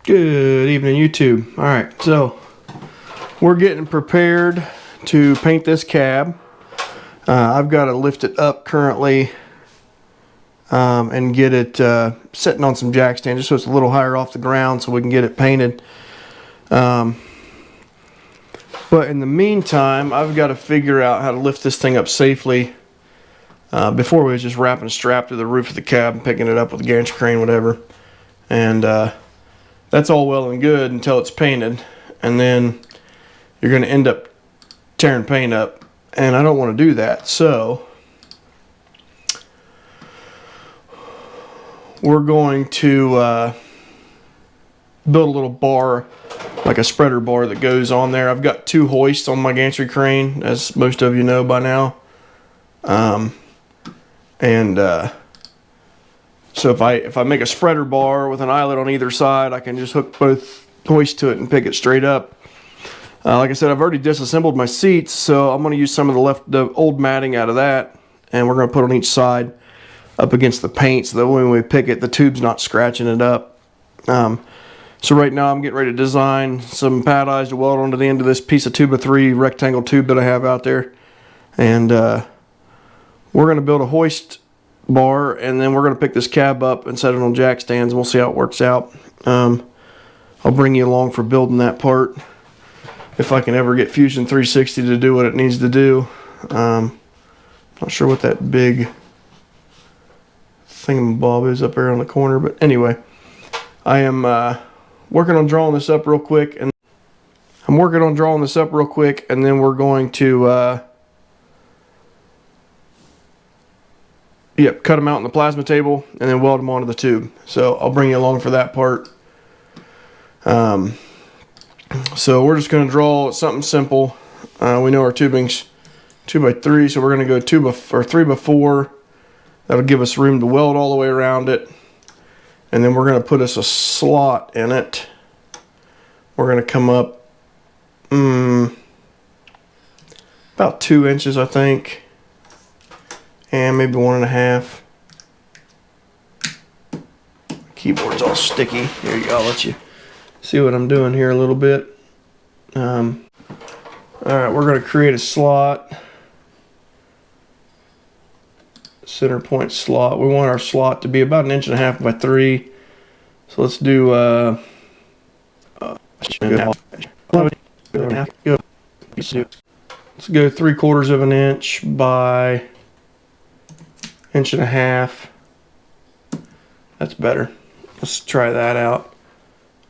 Good evening, YouTube. Alright, so we're getting prepared to paint this cab. I've got to lift it up currently and get it sitting on some jack stands just so it's a little higher off the ground so we can get it painted. But in the meantime, I've got to figure out how to lift this thing up safely. Before we was just wrapping a strap to the roof of the cab and picking it up with a gantry crane, whatever. And that's all well and good until it's painted, and then you're going to end up tearing paint up, and I don't want to do that. So we're going to build a little bar, like a spreader bar that goes on there. I've got 2 hoists on my gantry crane, as most of you know by now. So if I make a spreader bar with an eyelet on either side, I can just hook both hoists to it and pick it straight up. Like I said, I've already disassembled my seats, so I'm going to use some of the old matting out of that, and we're going to put on each side up against the paint so that when we pick it, the tube's not scratching it up. So right now I'm getting ready to design some pad eyes to weld onto the end of this piece of 2x3 rectangle tube that I have out there. And we're going to build a hoist bar, and then we're going to pick this cab up and set it on jack stands, and we'll see how it works out. I'll bring you along for building that part if I can ever get Fusion 360 to do what it needs to do. Not sure what that big thingamabob is up there on the corner, but anyway, I am working on drawing this up real quick, and then we're going to cut them out on the plasma table and then weld them onto the tube. So I'll bring you along for that part. So we're just going to draw something simple. We know our tubing's 2x3, so we're going to go 3x4. That'll give us room to weld all the way around it. And then we're going to put us a slot in it. We're going to come up about 2 inches, I think. And maybe 1.5. Keyboard's all sticky. Here you go. I'll let you see what I'm doing here a little bit. Alright, we're going to create a slot. Center point slot. We want our slot to be about 1.5 inches by 3. So let's do let's go 3/4 of an inch by 1.5 inches. That's better. Let's try that out.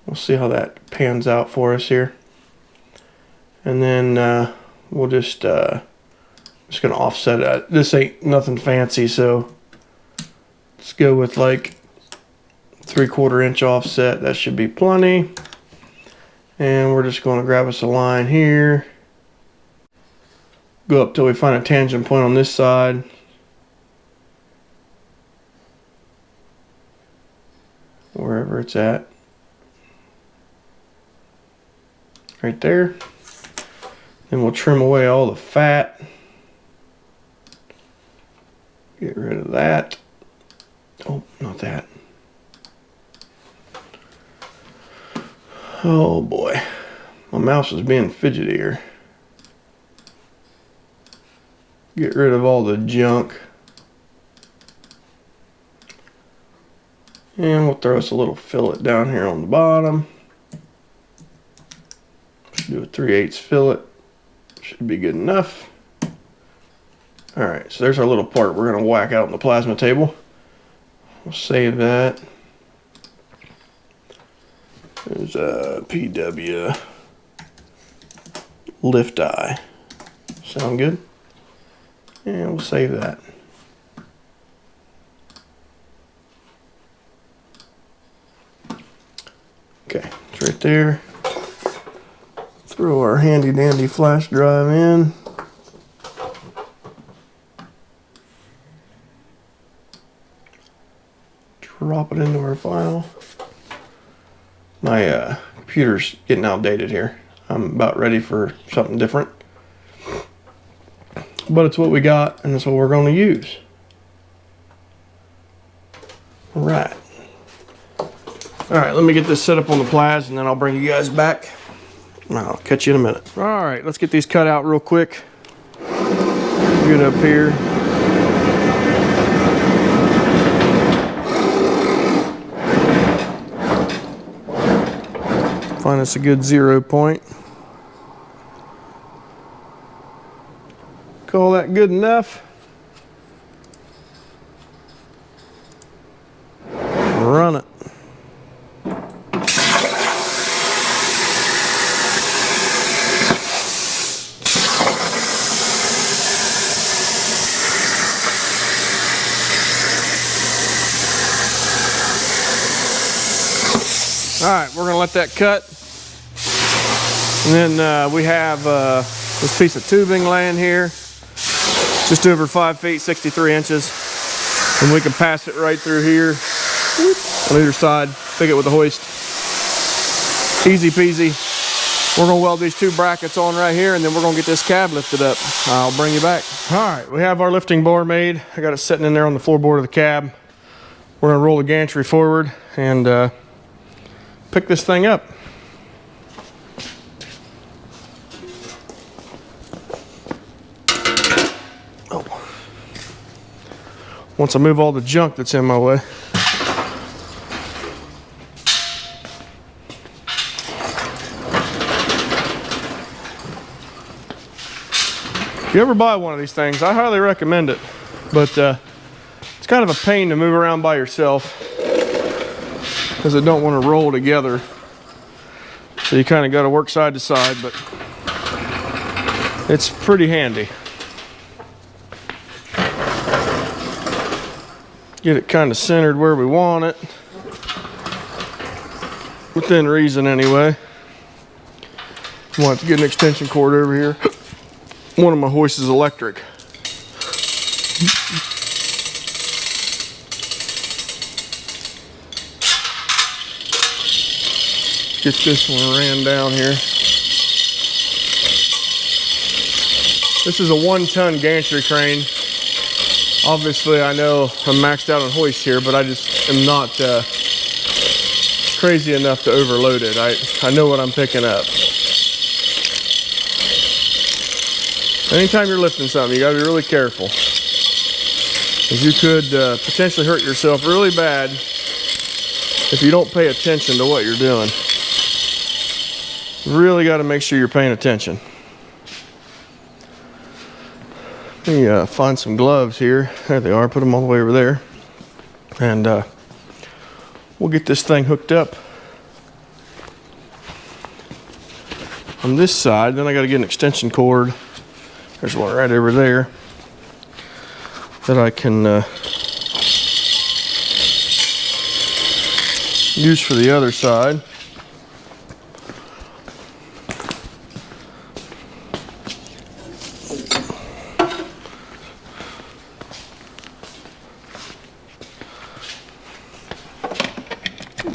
We'll see how that pans out for us here. And then we'll just going to offset it. This ain't nothing fancy, so let's go with like 3/4 inch offset. That should be plenty. And we're just going to grab us a line here. Go up till we find a tangent point on this side. Wherever it's at. Right there. Then we'll trim away all the fat. Get rid of that. Oh, not that. Oh boy. My mouse is being fidgety here. Get rid of all the junk. And we'll throw us a little fillet down here on the bottom. Do a 3/8 fillet. Should be good enough. Alright, so there's our little part we're going to whack out on the plasma table. We'll save that. There's a PW lift eye. Sound good? And we'll save that. Okay, it's right there. Throw our handy dandy flash drive in. Drop it into our file. My computer's getting outdated here. I'm about ready for something different. But it's what we got, and it's what we're going to use. All right. All right, let me get this set up on the pliers and then I'll bring you guys back. I'll catch you in a minute. All right, let's get these cut out real quick. Get up here. Find us a good 0 point. Call that good enough. Run it. All right, we're gonna let that cut. And then we have this piece of tubing laying here, just over 5 feet, 63 inches. And we can pass it right through here on either side, pick it with a hoist. Easy peasy. We're gonna weld these 2 brackets on right here and then we're gonna get this cab lifted up. I'll bring you back. All right, we have our lifting bar made. I got it sitting in there on the floorboard of the cab. We're gonna roll the gantry forward and pick this thing up. Oh. Once I move all the junk that's in my way. If you ever buy one of these things, I highly recommend it. But it's kind of a pain to move around by yourself, because they don't want to roll together. So you kind of got to work side to side, but it's pretty handy. Get it kind of centered where we want it. Within reason anyway. Want to get an extension cord over here. One of my hoists is electric. Get this one ran down here. This is a 1-ton gantry crane. Obviously, I know I'm maxed out on hoist here, but I just am not crazy enough to overload it. I know what I'm picking up. Anytime you're lifting something, you gotta be really careful, because you could potentially hurt yourself really bad if you don't pay attention to what you're doing. Really got to make sure you're paying attention. Let me find some gloves here. There they are. Put them all the way over there. And we'll get this thing hooked up on this side. Then I got to get an extension cord. There's one right over there that I can use for the other side.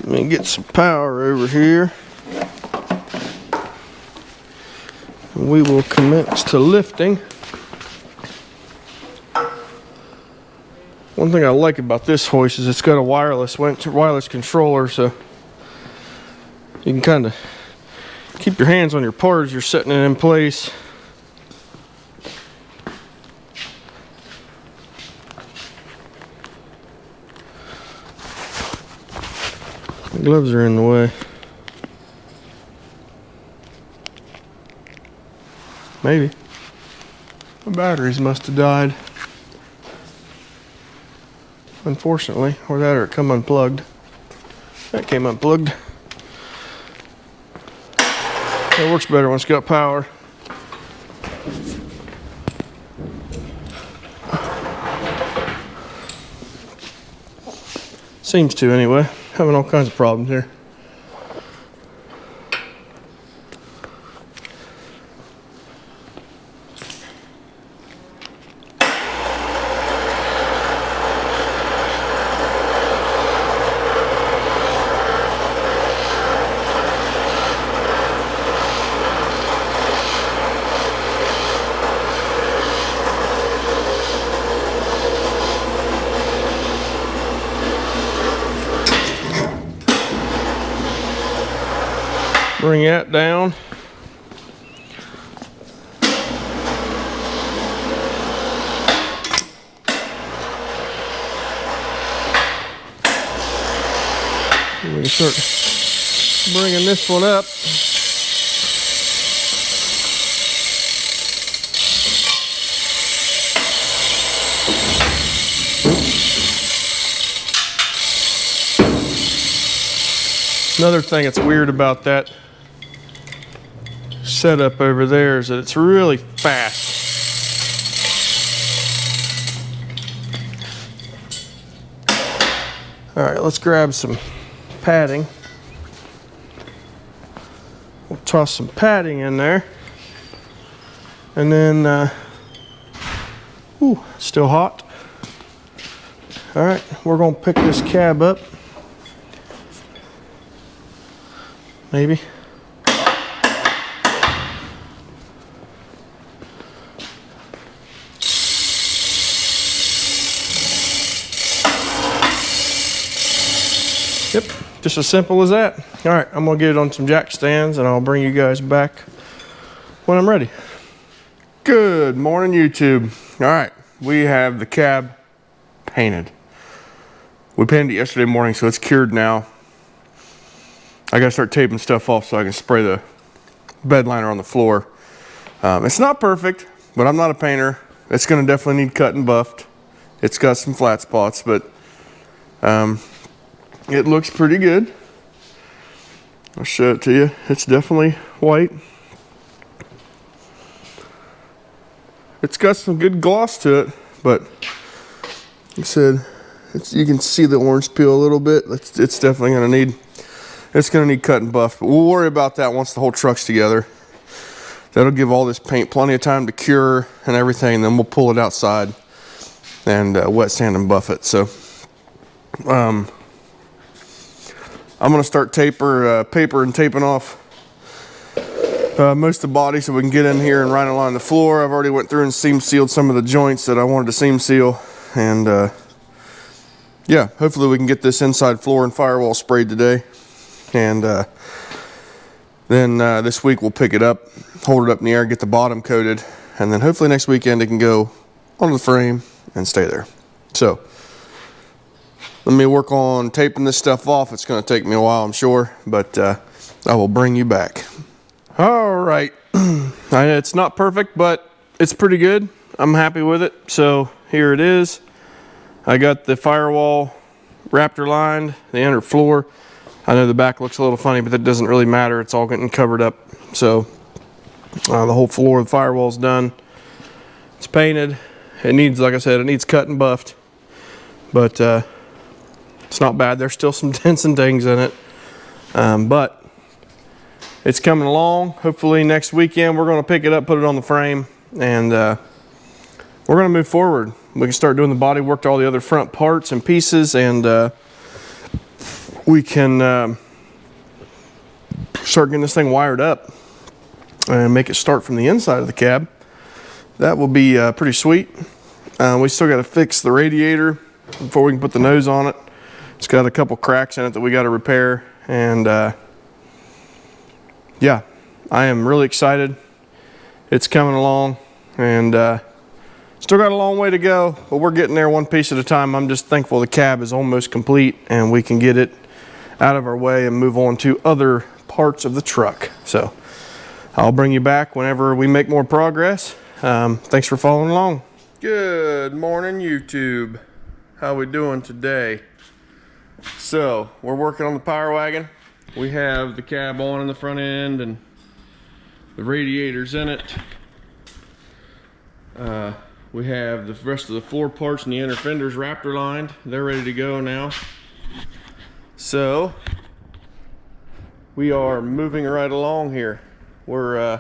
Let me get some power over here. We will commence to lifting. One thing I like about this hoist is it's got a wireless controller, so you can kind of keep your hands on your part as you're setting it in place. The gloves are in the way. Maybe. My batteries must have died. Unfortunately, or that or it come unplugged. That came unplugged. It works better when it's got power. Seems to anyway. Having all kinds of problems here. Bring that down. We can start bringing this one up. Another thing that's weird about that setup over there is that it's really fast. All right, let's grab some padding. We'll toss some padding in there. And then, ooh, still hot. All right, we're gonna pick this cab up. Maybe. Yep, just as simple as that. All right, I'm gonna get it on some jack stands and I'll bring you guys back when I'm ready. Good morning, YouTube. All right, we have the cab painted. We painted it yesterday morning, so it's cured now. I gotta start taping stuff off so I can spray the bed liner on the floor. It's not perfect, but I'm not a painter. It's gonna definitely need cut and buffed. It's got some flat spots, but it looks pretty good. I'll show it to you. It's definitely white. It's got some good gloss to it, but like I said, you can see the orange peel a little bit. It's definitely gonna need, it's gonna need cut and buff, but we'll worry about that once the whole truck's together. That'll give all this paint plenty of time to cure and everything, and then we'll pull it outside and wet sand and buff it. So I'm gonna start paper and taping off most of the body so we can get in here and right along the floor. I've already went through and seam sealed some of the joints that I wanted to seam seal, and yeah, hopefully we can get this inside floor and firewall sprayed today. And then this week we'll pick it up, hold it up in the air, get the bottom coated, and then hopefully next weekend it can go onto the frame and stay there. So let me work on taping this stuff off. It's going to take me a while, I'm sure, but I will bring you back. All right. It's not perfect, but it's pretty good. I'm happy with it. So here it is. I got the firewall Raptor lined, the inner floor. I know the back looks a little funny, but that doesn't really matter. It's all getting covered up. So the whole floor of the firewall's done. It's painted. It needs, like I said, it needs cut and buffed, but it's not bad. There's still some dents and things in it, but it's coming along. Hopefully next weekend we're going to pick it up, put it on the frame, and we're going to move forward. We can start doing the body work to all the other front parts and pieces, and we can start getting this thing wired up and make it start from the inside of the cab. That will be pretty sweet. We still got to fix the radiator before we can put the nose on it. It's got a couple cracks in it that we got to repair, and yeah, I am really excited. It's coming along, and still got a long way to go, but we're getting there one piece at a time. I'm just thankful the cab is almost complete and we can get it out of our way and move on to other parts of the truck. So I'll bring you back whenever we make more progress. Thanks for following along. Good morning, YouTube. How we doing today? So we're working on the Power Wagon. We have the cab on in the front end and the radiators in it. We have the rest of the floor parts and the inner fenders Raptor lined. They're ready to go now. So we are moving right along here. We're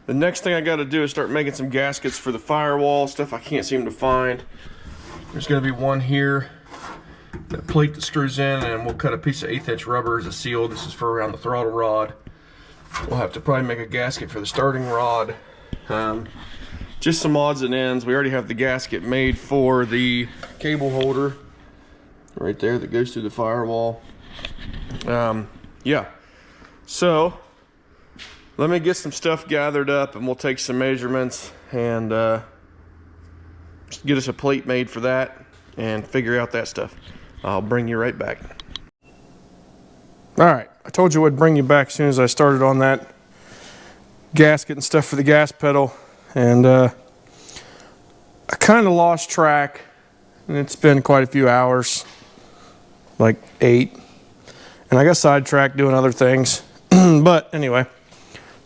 the next thing I got to do is start making some gaskets for the firewall, stuff I can't seem to find. There's going to be one here, that plate that screws in, and we'll cut a piece of 1/8 inch rubber as a seal. This is for around the throttle rod. We'll have to probably make a gasket for the starting rod. Just some odds and ends. We already have the gasket made for the cable holder right there that goes through the firewall. Yeah, So let me get some stuff gathered up and we'll take some measurements and get us a plate made for that and figure out that stuff. I'll bring you right back. All right, I told you I'd bring you back as soon as I started on that gasket and stuff for the gas pedal, and I kind of lost track, and it's been quite a few hours, like 8, and I got sidetracked doing other things. But anyway,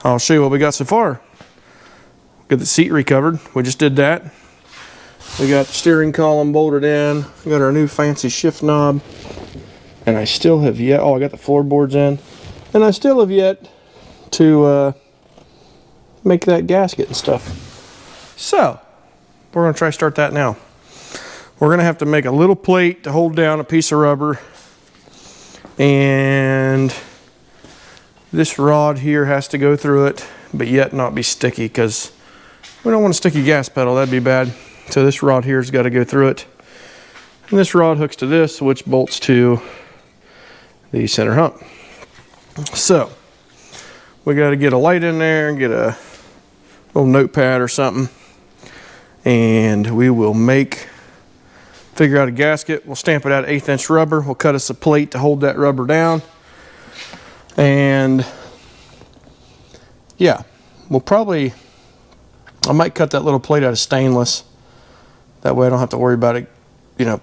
I'll show you what we got so far. Got the seat recovered. We just did that. We got the steering column bolted in. We got our new fancy shift knob. And I still have yet, I got the floorboards in. And I still have yet to make that gasket and stuff. So, we're gonna try to start that now. We're gonna have to make a little plate to hold down a piece of rubber. And this rod here has to go through it, but yet not be sticky, because we don't want a sticky gas pedal, that'd be bad. So this rod here's got to go through it. And this rod hooks to this, which bolts to the center hump. So we got to get a light in there and get a little notepad or something, and we will figure out a gasket. We'll stamp it out 1/8 inch rubber. We'll cut us a plate to hold that rubber down, and yeah, I might cut that little plate out of stainless. That way I don't have to worry about it,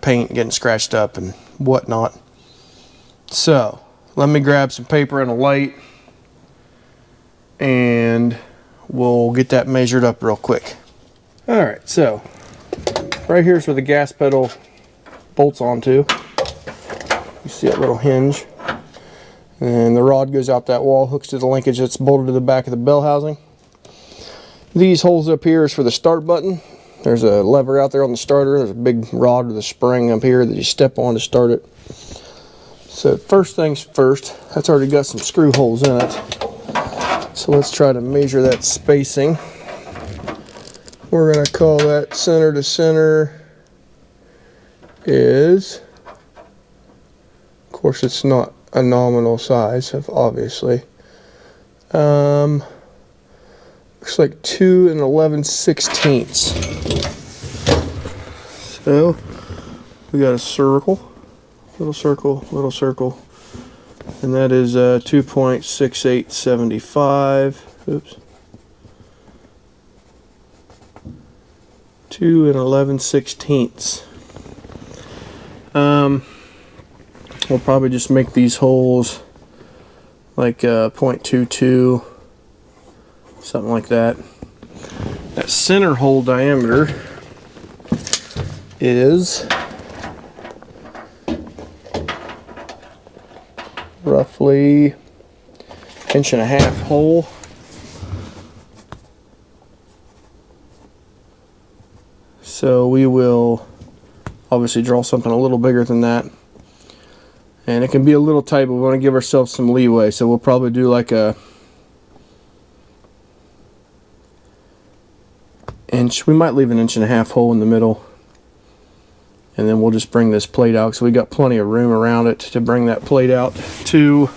paint getting scratched up and whatnot. So let me grab some paper and a light, and we'll get that measured up real quick. All right, so right here's where the gas pedal bolts onto. You see that little hinge, and the rod goes out that wall, hooks to the linkage that's bolted to the back of the bell housing. These holes up here is for the start button. There's a lever out there on the starter. There's a big rod with a spring up here that you step on to start it. So first things first, that's already got some screw holes in it. So let's try to measure that spacing. We're going to call that center to center is, of course it's not a nominal size, obviously. Looks like 2 11/16. So we got a circle, little circle, and that is 2.6875. Oops. 2 11/16. We'll probably just make these holes like 0.22. Something like that. That center hole diameter is roughly 1.5 inch hole. So we will obviously draw something a little bigger than that. And it can be a little tight, but we want to give ourselves some leeway. So we'll probably do like a inch. We might leave 1.5 inch hole in the middle, and then we'll just bring this plate out, so we got plenty of room around it to bring that plate out to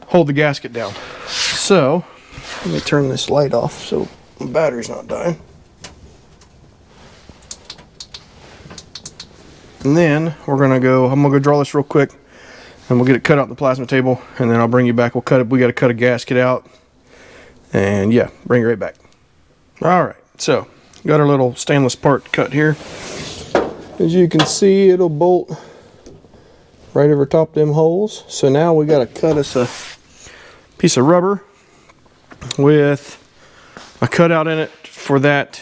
hold the gasket down. So let me turn this light off so the battery's not dying. And then I'm gonna go draw this real quick, and we'll get it cut out on the plasma table, and then I'll bring you back. We got to cut a gasket out, and yeah, bring it right back. All right, so got our little stainless part cut here. As you can see, it'll bolt right over top them holes. So now we got to cut us a piece of rubber with a cutout in it for that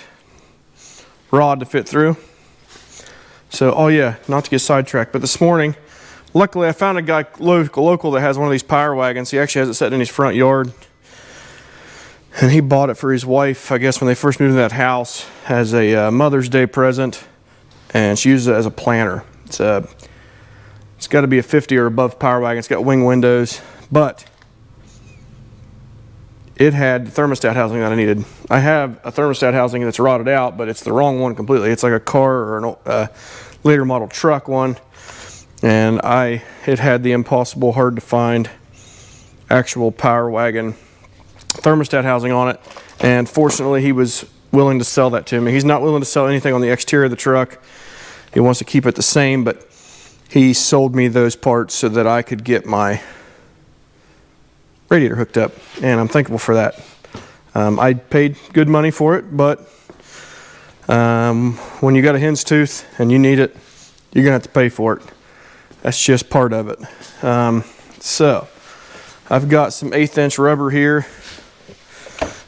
rod to fit through. So, oh yeah, not to get sidetracked, but this morning, luckily I found a guy local that has one of these power wagons. He actually has it set in his front yard. And he bought it for his wife, I guess, when they first moved into that house as a Mother's Day present, and she uses it as a planter. It's got to be a 50 or above power wagon. It's got wing windows, but it had the thermostat housing that I needed. I have a thermostat housing that's rotted out, but it's the wrong one completely. It's like a car or a later model truck one, and it had the impossible hard to find actual Power Wagon thermostat housing on it, and fortunately he was willing to sell that to me. He's not willing to sell anything on the exterior of the truck. He wants to keep it the same, but he sold me those parts so that I could get my radiator hooked up, and I'm thankful for that. I paid good money for it, but when you got a hen's tooth and you need it, you're gonna have to pay for it. That's just part of it. So I've got some 1/8 inch rubber here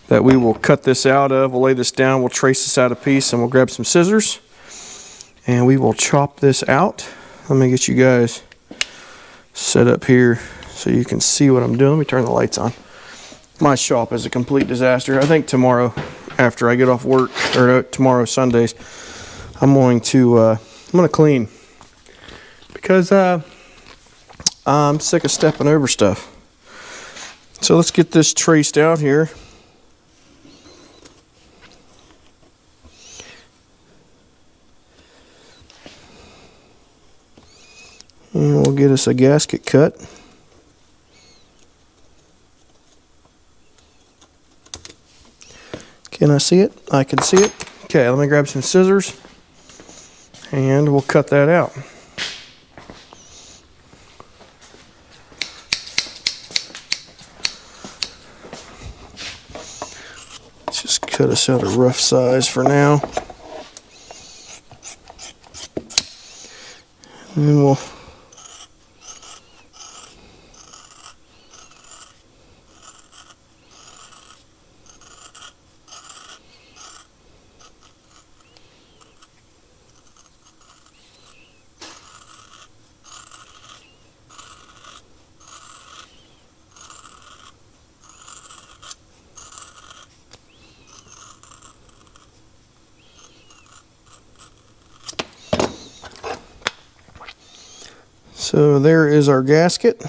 that we will cut this out of. We'll lay this down, we'll trace this out a piece, and we'll grab some scissors and we will chop this out. Let me get you guys set up here so you can see what I'm doing. Let me turn the lights on. My shop is a complete disaster. I think tomorrow after I get off work, or tomorrow Sundays, I'm going to clean, because I'm sick of stepping over stuff. So let's get this traced out here. And we'll get us a gasket cut. Can I see it? I can see it. Okay, let me grab some scissors and we'll cut that out. Let's just cut us out a rough size for now. And then we'll So there is our gasket.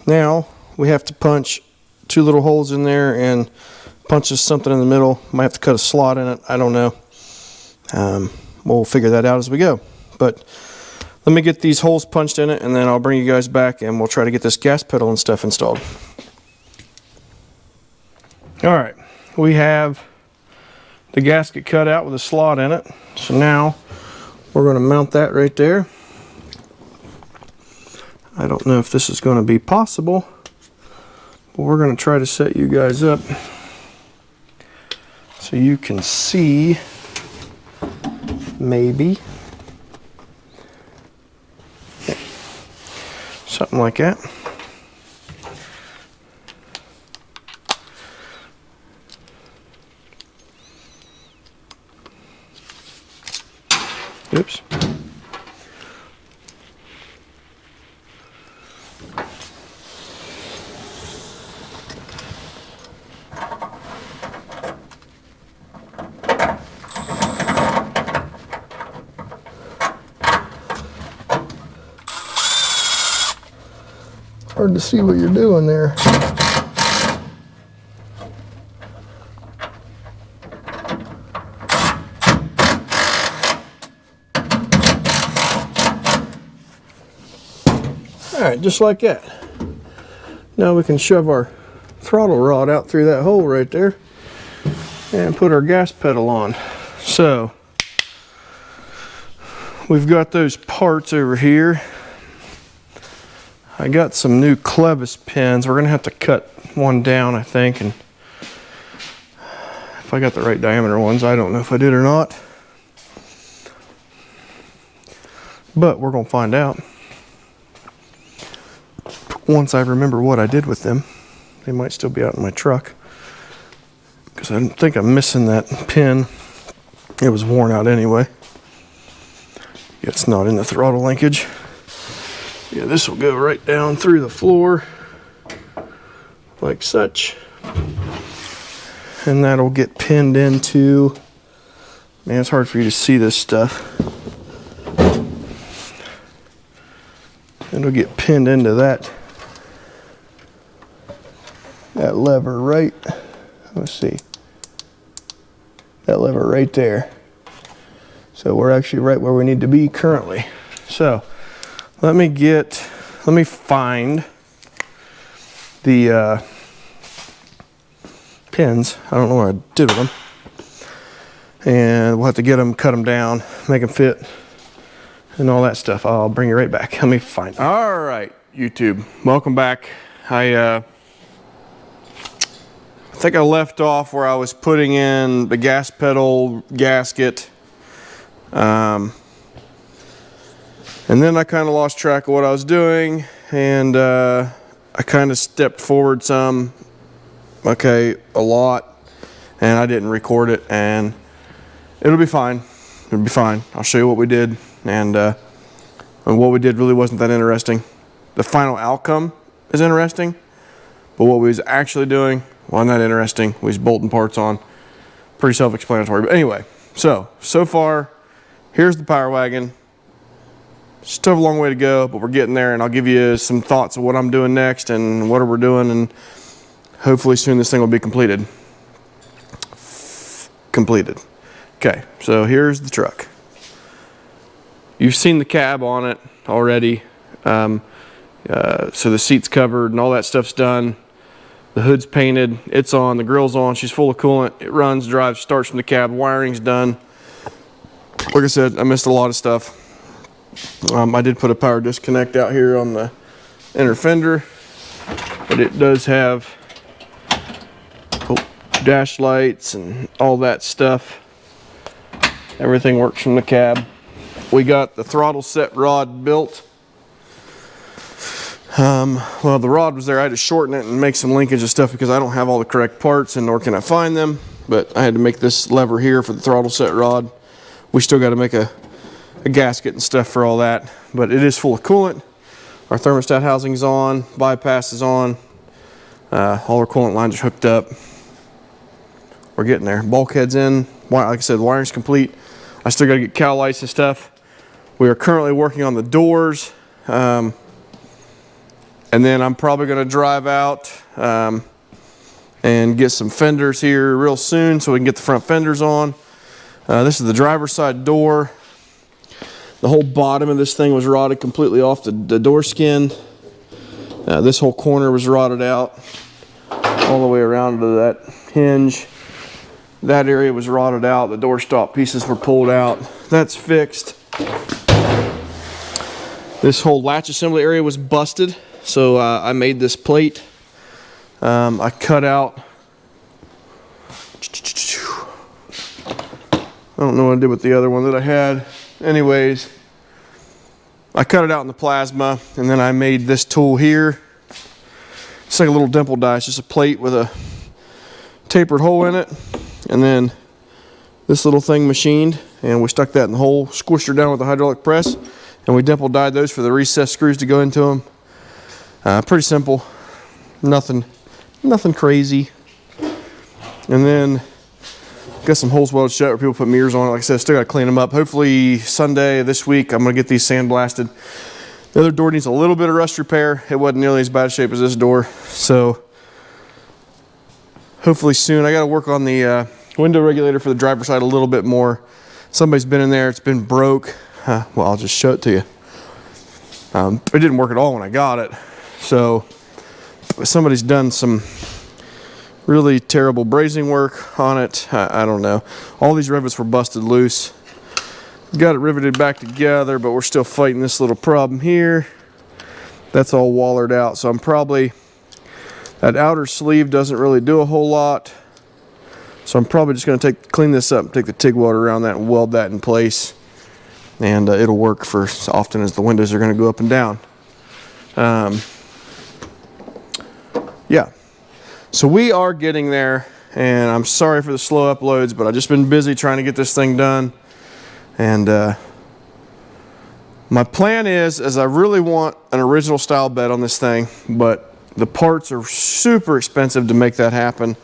Now we have to punch 2 little holes in there and punch us something in the middle. Might have to cut a slot in it. I don't know. We'll figure that out as we go. But let me get these holes punched in it, and then I'll bring you guys back and we'll try to get this gas pedal and stuff installed. Alright, we have the gasket cut out with a slot in it. So now we're going to mount that right there. I don't know if this is going to be possible, but we're going to try to set you guys up so you can see, maybe. Something like that. Oops. Hard to see what you're doing there. Alright, just like that. Now we can shove our throttle rod out through that hole right there and put our gas pedal on. So we've got those parts over here. I got some new clevis pins. We're gonna have to cut one down, I think, and if I got the right diameter ones, I don't know if I did or not, but we're gonna find out once I remember what I did with them. They might still be out in my truck, because I think I'm missing that pin. It was worn out anyway. It's not in the throttle linkage. Yeah, this will go right down through the floor like such, and that'll get pinned into, man, it's hard for you to see this stuff. It'll get pinned into that lever right, let's see, that lever right there. So we're actually right where we need to be currently. So let me let me find the pins. I don't know what I did with them. And we'll have to get them, cut them down, make them fit, and all that stuff. I'll bring you right back. Let me find. All right, YouTube, welcome back. I think I left off where I was putting in the gas pedal gasket. And then I kind of lost track of what I was doing, and I kind of stepped forward some, a lot, and I didn't record it, and it'll be fine. It'll be fine. I'll show you what we did, and what we did really wasn't that interesting. The final outcome is interesting, but what we was actually doing wasn't that interesting. We was bolting parts on. Pretty self-explanatory. But anyway, so far, here's the Power Wagon. Still have a long way to go, but we're getting there, and I'll give you some thoughts of what I'm doing next and what we're doing, and hopefully soon this thing will be completed. Okay, so here's the truck. You've seen the cab on it already. So the seat's covered and all that stuff's done. The hood's painted, it's on, the grill's on, she's full of coolant. It runs, drives, starts from the cab, wiring's done. Like I said, I missed a lot of stuff. I did put a power disconnect out here on the inner fender, but it does have dash lights and all that stuff. Everything works from the cab. We got the throttle set rod built. Well, the rod was there. I had to shorten it and make some linkage and stuff because I don't have all the correct parts, and nor can I find them. But I had to make this lever here for the throttle set rod. We still got to make a gasket and stuff for all that, but it is full of coolant. Our thermostat housing's on, bypass is on, all our coolant lines are hooked up. We're getting there. Bulkhead's in. Like I said, wiring's complete. I still got to get cowl lights and stuff. We are currently working on the doors, and then I'm probably going to drive out and get some fenders here real soon so we can get the front fenders on. This is the driver's side door. The whole bottom of this thing was rotted completely off the door skin. This whole corner was rotted out all the way around to that hinge. That area was rotted out. The door stop pieces were pulled out. That's fixed. This whole latch assembly area was busted, so I made this plate. I cut out, I don't know what I did with the other one that I had. Anyways, I cut it out in the plasma, and then I made this tool here. It's like a little dimple die. It's just a plate with a tapered hole in it, and then this little thing machined, and we stuck that in the hole, squished her down with a hydraulic press, and we dimple dyed those for the recessed screws to go into them. Pretty simple, nothing crazy. And then got some holes welded shut where people put mirrors on it. Like I said, still got to clean them up. Hopefully Sunday this week I'm going to get these sandblasted. The other door needs a little bit of rust repair. It wasn't nearly as bad a shape as this door, so hopefully soon. I got to work on the window regulator for the driver's side a little bit more. Somebody's been in there, it's been broke. Well, I'll just show it to you. It didn't work at all when I got it, so somebody's done some really terrible brazing work on it. I don't know. All these rivets were busted loose. Got it riveted back together, but we're still fighting this little problem here. That's all wallered out, so I'm probably, that outer sleeve doesn't really do a whole lot, so I'm probably just going to clean this up and take the TIG welder around that and weld that in place, and it'll work for as often as the windows are going to go up and down. Yeah, so we are getting there, and I'm sorry for the slow uploads, but I've just been busy trying to get this thing done. And my plan is I really want an original style bed on this thing, but the parts are super expensive to make that happen.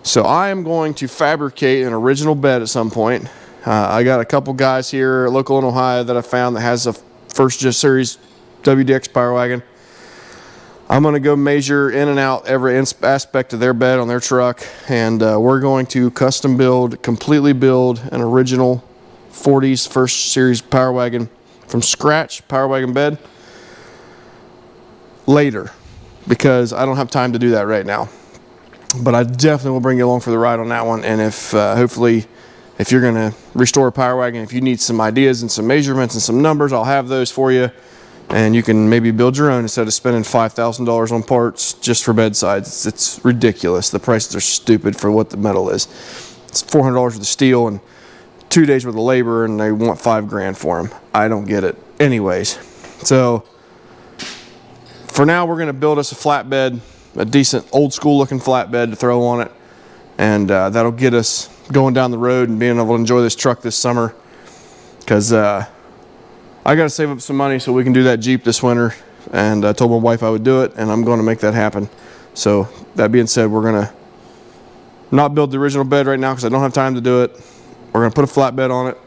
So I am going to fabricate an original bed at some point. I got a couple guys here local in Ohio that I found that has a first series WDX Power Wagon. I'm going to go measure in and out every aspect of their bed on their truck, and we're going to custom build, completely build an original 40s first series Power Wagon from scratch, Power Wagon bed. later because I don't have time to do that right now. But I definitely will bring you along for the ride on that one. And if hopefully, if you're going to restore a Power Wagon, if you need some ideas and some measurements and some numbers, I'll have those for you. And you can maybe build your own instead of spending $5,000 on parts just for bedsides. It's ridiculous. The prices are stupid for what the metal is. It's $400 worth of steel and 2 days worth of labor, and they want $5 grand for them. I don't get it. Anyways, so for now, we're going to build us a flatbed, a decent old school looking flatbed to throw on it, and that'll get us going down the road and being able to enjoy this truck this summer, because I got to save up some money so we can do that Jeep this winter, and I told my wife I would do it, and I'm going to make that happen. So that being said, we're going to not build the original bed right now because I don't have time to do it. We're going to put a flatbed on it,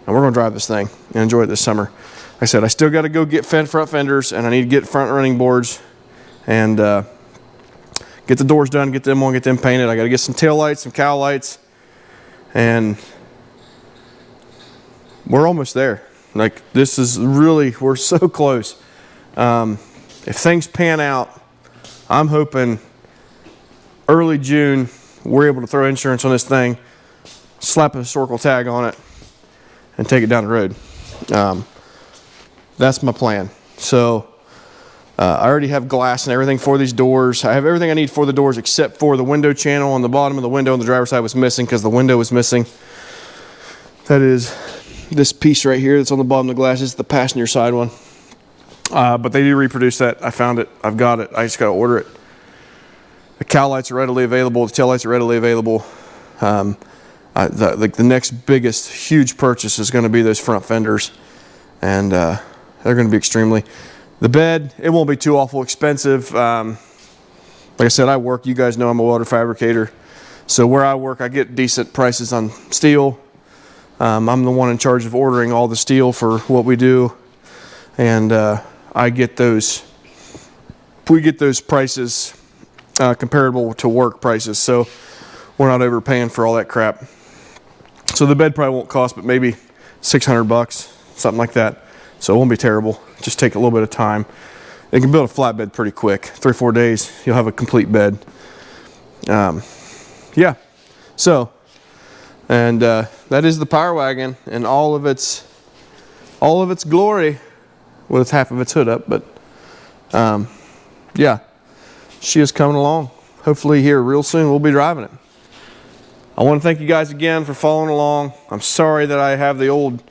and we're going to drive this thing and enjoy it this summer. Like I said, I still got to go get front fenders, and I need to get front running boards and get the doors done, get them on, get them painted. I got to get some tail lights, some cowl lights, and we're almost there. Like, this is really, we're so close. If things pan out, I'm hoping early June we're able to throw insurance on this thing, slap a historical tag on it, and take it down the road. That's my plan. So I already have glass and everything for these doors. I have everything I need for the doors except for the window channel on the bottom of the window on the driver's side was missing because the window was missing. That is this piece right here that's on the bottom of the glass. It's the passenger side one. But they do reproduce that. I found it. I've got it. I just got to order it. The cowl lights are readily available. The tail lights are readily available. The next biggest huge purchase is going to be those front fenders, and they're going to be extremely. The bed, it won't be too awful expensive. Like I said, I work. You guys know I'm a welder fabricator, so where I work, I get decent prices on steel. I'm the one in charge of ordering all the steel for what we do, and I get those. We get those prices comparable to work prices, so we're not overpaying for all that crap. So the bed probably won't cost but maybe $600, something like that. So it won't be terrible. Just take a little bit of time. You can build a flatbed pretty quick. 3 or 4 days, you'll have a complete bed. Yeah. So, and that is the Power Wagon in all of its glory, with half of its hood up. But yeah, she is coming along. Hopefully here real soon we'll be driving it. I want to thank you guys again for following along. I'm sorry that I have the old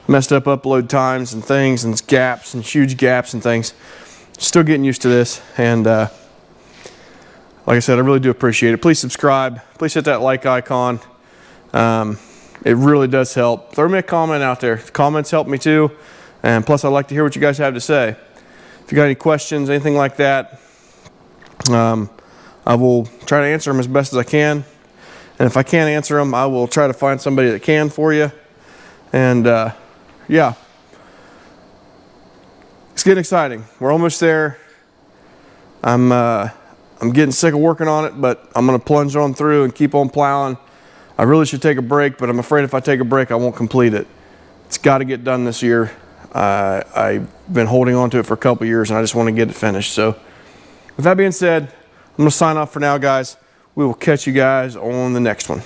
messed up upload times and things and gaps and huge gaps and things. Still getting used to this, and like I said, I really do appreciate it. Please subscribe. Please hit that like icon. It really does help. Throw me a comment out there. The comments help me too, and plus I like to hear what you guys have to say. If you got any questions, anything like that, I will try to answer them as best as I can. And if I can't answer them, I will try to find somebody that can for you. And yeah, it's getting exciting. We're almost there. I'm getting sick of working on it, but I'm going to plunge on through and keep on plowing. I really should take a break, but I'm afraid if I take a break, I won't complete it. It's got to get done this year. I've been holding on to it for a couple years, and I just want to get it finished. So with that being said, I'm going to sign off for now, guys. We will catch you guys on the next one.